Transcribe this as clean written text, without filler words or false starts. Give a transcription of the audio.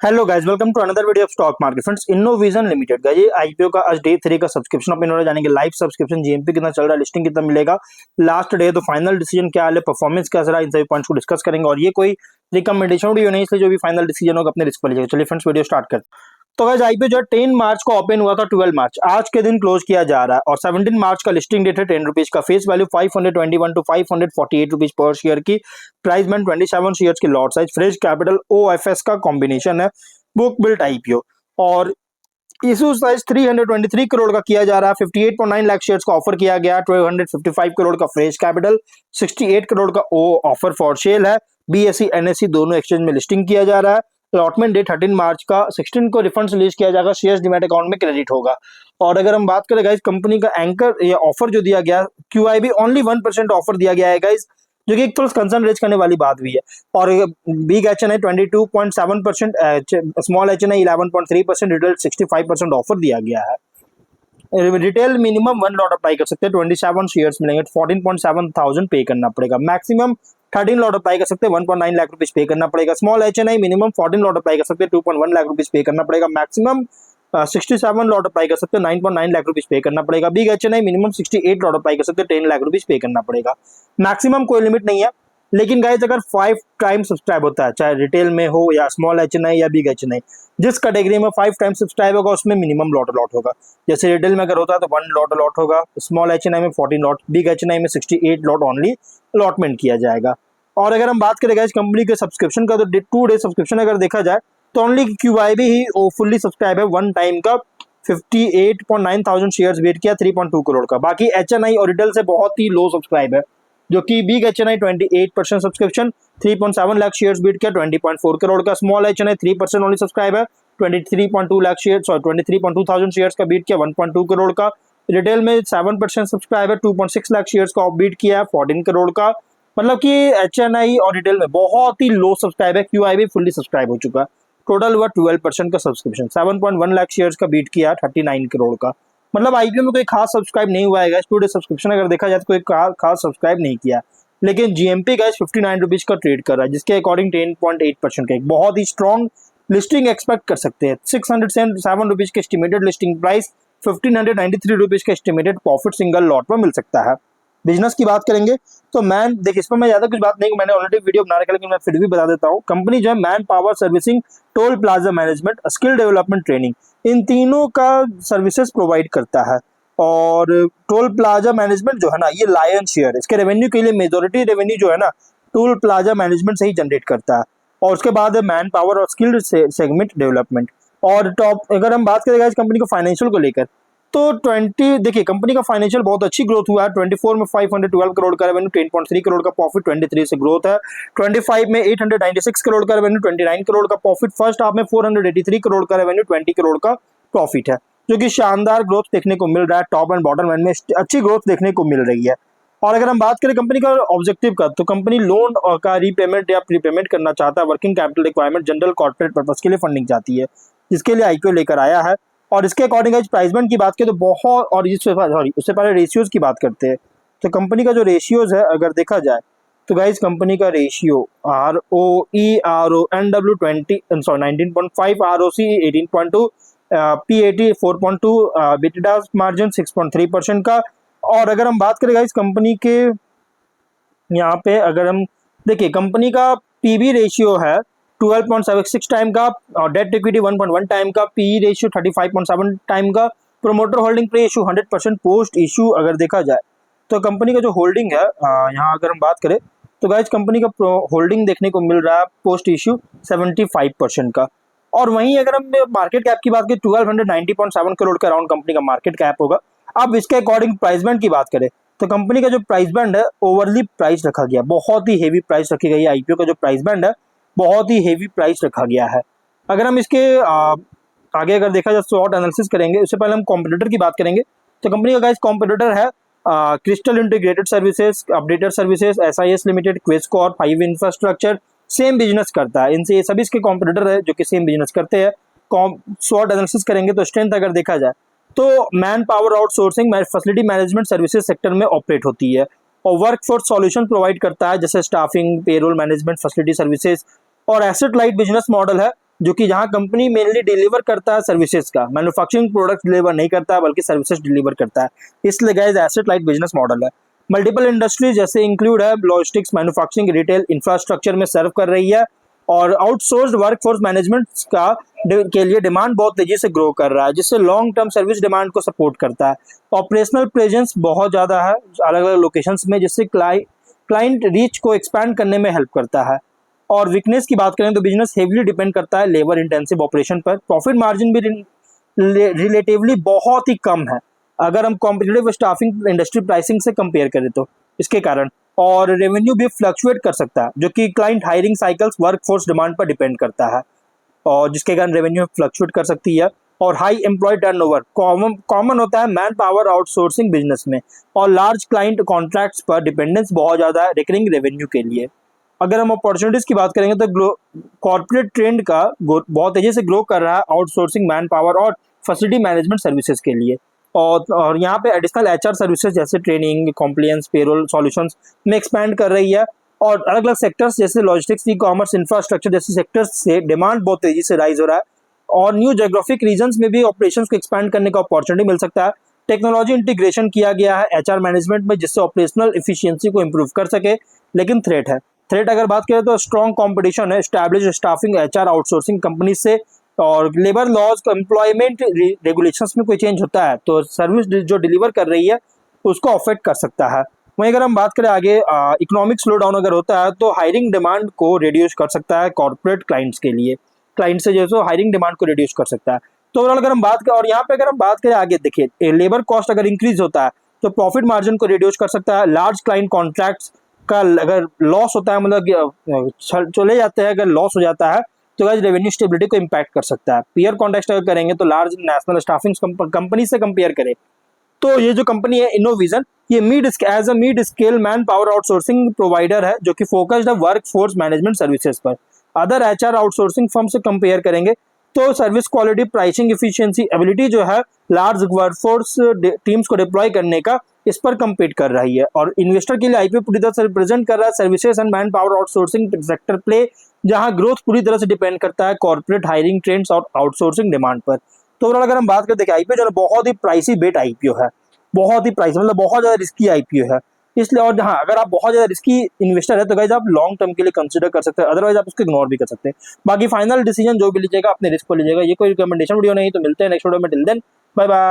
Hello guys, welcome to another video of stock market friends. Innovision limited का ये IPO का आज day 3 का सब्सक्रिप्शन अपन होने जानेंगे। लाइव सब्सक्रिप्शन जीएमपी कितना चल रहा है, लिस्टिंग कितना मिलेगा, लास्ट डे तो फाइनल डिसीजन क्या है, परफॉर्मेंस कैसा रहा, इन सभी पॉइंट्स को डिस्कस करेंगे। और ये कोई रिकमेंडेशन वीडियो नहीं, इसलिए जो भी फाइनल डिसीजन होगा अपने रिस्क पर लीजिएगा। चलिए फ्रेंड्स वीडियो स्टार्ट करते हैं। तो गाइस आईपीओ जो 10 मार्च को ओपन हुआ था, 12 मार्च आज के दिन क्लोज किया जा रहा है और 17 मार्च का लिस्टिंग डेट है। 10 रुपीज का face value 521 to 548 rupees per share की प्राइस में 27 शेयर्स की lot size, fresh capital OFS का कॉम्बिनेशन है, बुक बिल्ट आईपीओ और इशू साइज 323 करोड़ का किया जा रहा है। 58.9 लाख शेयर्स का ऑफर किया गया। 1255 करोड़ का फ्रेश कैपिटल, 68 करोड़ का ओ ऑफर फॉर सेल है। बीएसई एनएसई दोनों एक्सचेंज में लिस्टिंग किया जा रहा है। अलॉटमेंट डेट 13 मार्च का, 16 को रिफंड रिलीज किया जाएगा, शेयर्स डीमैट अकाउंट में क्रेडिट होगा। और अगर हम बात करें गाइस कंपनी का एंकर या ऑफर जो दिया गया, क्यूआईबी ओनली 1% ऑफर दिया गया है गाइस, जो कि एक थोड़ा कंसर्न रेज करने वाली बात भी है। और big HNI 22.7%, small HNI 11.3%, retail 65% offer दिया गया है। रिटेल मिनिमम 1 लॉट अप्लाई कर सकते हैं, 27 शेयर्स मिलेंगे, 14.7 थाउजेंड पे करना पड़ेगा। मैक्सिमम 13 लॉट अप्लाई कर सकते हैं, 1.9 लाख रुपीज पे करना पड़ेगा। Small HNI minimum 14 lot apply कर सकते हैं, 2.1 लाख रुपीज पे करना पड़ेगा। मैक्सिमम 67 लॉट अप्लाई कर सकते हैं, 9.9 लाख रुपीज पे करना पड़ेगा। Big HNI minimum 68 lot apply कर सकते हैं, 10 लाख रुपीज पे करना पड़ेगा। मैक्सिमम कोई लिमिट नहीं है, लेकिन गाइस अगर 5 टाइम सब्सक्राइब होता है, चाहे रिटेल में हो या स्मॉल एचएनआई या बिग एचएनआई, जिस कैटेगरी में 5 टाइम सब्सक्राइब होगा उसमें मिनिमम लॉट अलॉट होगा। जैसे रिटेल में अगर होता है तो 1 लॉट अलॉट होगा, स्मॉल एचएनआई में 14 लॉट, बिग एचएनआई में 68 लॉट ओनली अलॉटमेंट किया जाएगा। और अगर हम बात करें गाइस कंपनी के सब्सक्रिप्शन का, तो 2 डे सब्सक्रिप्शन अगर देखा जाए तो ओनली क्यूआईबी ही फुल्ली सब्सक्राइब है, 1 टाइम का 58.9 थाउजेंड शेयर्स वेट किया, 3.2 करोड़ का। बाकी एचएनआई और रिटेल से बहुत ही लो सब्सक्राइब है, जो कि big HNI 28% subscription, 3.7 lakh shares beat किया, 20.4 करोड़ का। स्मॉल एचएनआई 3% ओनली सब्सक्राइब है, 23.2 lakh share, sorry 23.2 thousand shares का बीट किया, 1.2 करोड़ का। रिटेल में 7% सब्सक्राइब है, 2.6 लाख शेयर्स का बीट किया, 14 करोड़ का। मतलब कि एचएनआई और रिटेल में बहुत ही लो सब्सक्राइब है, क्यूआईबी फुल्ली सब्सक्राइब हो चुका है। टोटल हुआ 12% का सब्सक्रिप्शन, 7.1 लाख शेयर्स का बीट किया, 39 करोड़ का। मतलब आईपीओ में कोई खास सब्सक्राइब नहीं हुआ है। 2 डे सब्सक्रिप्शन अगर देखा जाए तो कोई खास सब्सक्राइब नहीं किया, लेकिन जीएमपी गाइस 59 रुपीज का ट्रेड कर रहा है, जिसके अकॉर्डिंग 10.8% का एक बहुत ही स्ट्रॉन्ग लिस्टिंग एक्सपेक्ट कर सकते हैं। 607 रुपीज के एस्टिमेटेड लिस्टिंग प्राइस, 1593 रुपीज का एस्टिमेटेड प्रॉफिट सिंगल लॉट पर मिल सकता है। बिजनेस की बात करेंगे तो मैन, देखिए इस पर मैं ज्यादा कुछ बात नहीं, मैंने ऑलरेडी वीडियो बना रखा है, लेकिन मैं फिर भी बता देता हूँ। कंपनी जो है man power servicing, toll plaza management, skill development training, इन तीनों का सर्विसेज प्रोवाइड करता है। और टोल प्लाजा मैनेजमेंट जो है ना, ये लायन शेयर, इसके रेवेन्यू के लिए मेजोरिटी रेवेन्यू जो है ना टोल प्लाजा मैनेजमेंट से ही जनरेट करता है। और उसके बाद है मैन पावर और स्किल्ड सेगमेंट डेवलपमेंट। और टॉप अगर हम बात करेंगे इस कंपनी को फाइनेंशियल को लेकर, तो 20 देखिए कंपनी का फाइनेंशियल बहुत अच्छी ग्रोथ हुआ है। 24 में 512 करोड़ का रेवेन्यू, 10.3 करोड़ का प्रॉफिट, 23 से ग्रोथ है। 25 में 896 करोड़ का रेवेन्यू, 29 करोड़ का प्रॉफिट। फर्स्ट हाफ में 483 करोड़ का रेवेन्यू, 20 करोड़ का प्रॉफिट है, जो कि शानदार ग्रोथ देखने को मिल रहा है। टॉप एंड बॉटम लाइन में अच्छी ग्रोथ देखने को मिल रही है। और अगर हम बात करें कंपनी का ऑब्जेक्टिव का, तो कंपनी लोन का रीपेमेंट या प्रीपेमेंट करना चाहता है, working capital requirement, general corporate purpose के लिए फंडिंग चाहती है, जिसके लिए आईपीओ लेकर आया है। और इसके अकॉर्डिंग आज प्राइस बैंड की बात करें तो बहुत, और उससे पहले रेशियोज की बात करते हैं। तो कंपनी का जो रेशियोज है अगर देखा जाए तो गाइज कंपनी का ratio ROE RO NW 19.5, ROC 18.2, PAT 4.2, EBITDA margin 6.3% का। और अगर हम बात करें गाइज कंपनी के यहाँ पे, अगर हम देखिए कंपनी का पीबी रेशियो है 12.76 टाइम का, और डेट इक्विटी 1.1 टाइम का, पीई रेशियो 35.7 टाइम का, प्रोमोटर होल्डिंग पे इशू 100% पोस्ट इशू अगर देखा जाए तो कंपनी का जो होल्डिंग है यहाँ अगर हम बात करें तो गाइज कंपनी का होल्डिंग देखने को मिल रहा है पोस्ट इशू 75% का। और वहीं अगर हम मार्केट कैप की बात करें 1290.7 करोड़ का अराउंड कंपनी का मार्केट कैप होगा। अब इसके अकॉर्डिंग प्राइस बैंड की बात करें तो कंपनी का जो प्राइस बैंड है ओवरली प्राइस रखा गया, बहुत ही हेवी प्राइस रखी गई है। आईपीओ का जो प्राइस बैंड है बहुत ही हेवी प्राइस रखा गया है। अगर हम इसके आगे अगर देखा जाए शॉर्ट एनालिसिस करेंगे, उससे पहले हम कॉम्पिटिटर की बात करेंगे। तो कंपनी का गाइस कॉम्पिटिटर है Crystal Integrated Services, updated services, SIS limited, Quess Corp, 5 infrastructure, same business करता है। इनसे ये सभी इसके कॉम्पिटिटर है जो कि सेम बिजनेस करते हैं। शॉर्ट एनालिसिस करेंगे तो स्ट्रेंथ अगर देखा जाए तो man power outsourcing, facility management services sector में ऑपरेट होती है और वर्कफोर्स सॉल्यूशन प्रोवाइड करता है, जैसे staffing, payroll management, facility services. और एसेट लाइट बिजनेस मॉडल है जो कि जहां कंपनी मेनली डिलीवर करता है सर्विसेज का, मैन्युफैक्चरिंग प्रोडक्ट डिलीवर नहीं करता है बल्कि सर्विसेज डिलीवर करता है। इसलिए guys asset light business model है। मल्टीपल इंडस्ट्रीज जैसे इंक्लूड है लॉजिस्टिक्स, मैन्युफैक्चरिंग, रिटेल, इंफ्रास्ट्रक्चर में सर्व कर रही है। और आउटसोर्स्ड वर्कफोर्स मैनेजमेंट का के लिए डिमांड बहुत तेजी से ग्रो कर रहा है, जिससे लॉन्ग टर्म सर्विस डिमांड को सपोर्ट करता है। ऑपरेशनल प्रेजेंस बहुत ज़्यादा है अलग अलग लोकेशंस में, जिससे क्लाइंट रीच को एक्सपैंड करने में हेल्प करता है। और वीकनेस की बात करें तो बिजनेस हेवीली डिपेंड करता है लेबर इंटेंसिव ऑपरेशन पर। प्रॉफिट मार्जिन भी रिलेटिवली बहुत ही कम है अगर हम कॉम्पिटिटिव स्टाफिंग इंडस्ट्री प्राइसिंग से कंपेयर करें तो, इसके कारण। और रेवेन्यू भी फ्लक्चुएट कर सकता है, जो कि client hiring cycles, workforce demand पर डिपेंड करता है, और जिसके कारण रेवेन्यू फ्लक्चुएट कर सकती है। और हाई एम्प्लॉय टर्नओवर कॉमन होता है मैन पावर आउटसोर्सिंग बिजनेस में। और लार्ज क्लाइंट कॉन्ट्रैक्ट्स पर डिपेंडेंस बहुत ज़्यादा है रिकरिंग रेवेन्यू के लिए। अगर हम अपॉर्चुनिटीज़ की बात करेंगे तो कॉर्पोरेट ट्रेंड का बहुत तेज़ी से ग्रो कर रहा है आउटसोर्सिंग मैन पावर और फैसिलिटी मैनेजमेंट सर्विसेज के लिए। और यहाँ पे एडिशनल एचआर सर्विसेज जैसे ट्रेनिंग, कॉम्प्लायंस, पेरोल सॉल्यूशंस में एक्सपैंड कर रही है। और अलग अलग सेक्टर्स जैसे लॉजिस्टिक्स, ई कॉमर्स, इंफ्रास्ट्रक्चर जैसे सेक्टर्स से डिमांड बहुत तेजी से राइज हो रहा है। और न्यू जोग्राफिक रीजन्स में भी ऑपरेशंस को एक्सपैंड करने का अपॉर्चुनिटी मिल सकता है। टेक्नोलॉजी इंटीग्रेशन किया गया है एचआर मैनेजमेंट में, जिससे ऑपरेशनल एफिशिएंसी को इंप्रूव कर सके। लेकिन थ्रेट अगर बात करें तो स्ट्रॉन्ग कंपटीशन है establish staffing HR outsourcing company से। और लेबर लॉज, एम्प्लॉयमेंट रेगुलेशंस में कोई चेंज होता है तो सर्विस जो डिलीवर कर रही है उसको अफेक्ट कर सकता है। वहीं अगर हम बात करें आगे, इकोनॉमिक स्लो डाउन अगर होता है तो हायरिंग डिमांड को रिड्यूस कर सकता है कॉर्पोरेट क्लाइंट्स के लिए, क्लाइंट से जो है हायरिंग डिमांड को रिड्यूस कर सकता है। तो ओवरऑल अगर हम बात करें, और यहाँ पे अगर हम बात करें आगे, देखिए लेबर कॉस्ट अगर इंक्रीज होता है तो प्रॉफिट मार्जिन को रिड्यूस कर सकता है। लार्ज क्लाइंट कॉन्ट्रैक्ट्स का अगर लॉस होता है, मतलब चले जाते हैं, अगर लॉस हो जाता है तो गाइस रेवेन्यू स्टेबिलिटी को इम्पैक्ट कर सकता है। पीयर कॉन्टेक्स्ट अगर करेंगे तो लार्ज नेशनल स्टाफिंग कंपनी से कंपेयर करें तो ये जो कंपनी है इनोविजन, ये as a mid scale manpower outsourcing provider है जो कि फोकस्ड है वर्क फोर्स मैनेजमेंट सर्विसेज पर। अदर एचआर आउटसोर्सिंग फर्म से कंपेयर करेंगे तो service quality, pricing efficiency, ability जो है लार्ज वर्कफोर्स टीम्स को डिप्लॉय करने का, इस पर कम्पीट कर रही है। और इन्वेस्टर के लिए आईपीओ पूरी तरह से रिप्रेजेंट कर रहा है services and man power outsourcing sector play, जहां ग्रोथ पूरी तरह से डिपेंड करता है कॉर्पोरेट हायरिंग ट्रेंड्स और आउटसोर्सिंग डिमांड पर। तो ओवरऑल अगर हम बात करते हैं आईपीओ जो है बहुत ही प्राइसी बेट आईपीओ है, बहुत ही प्राइस मतलब बहुत ज्यादा रिस्की आईपीओ है इसलिए। और हाँ, अगर आप बहुत ज्यादा रिस्की इन्वेस्टर है तो गाइस आप लॉन्ग टर्म के लिए कंसीडर कर सकते हैं, अदरवाइज आप उसको इग्नोर भी कर सकते हैं। बाकी फाइनल डिसीजन जो भी लीजिएगा अपने रिस्क पर लीजिएगा। ये कोई रिकमेंडेशन वीडियो नहीं, तो मिलते हैं नेक्स्ट वीडियो में। Till then bye bye.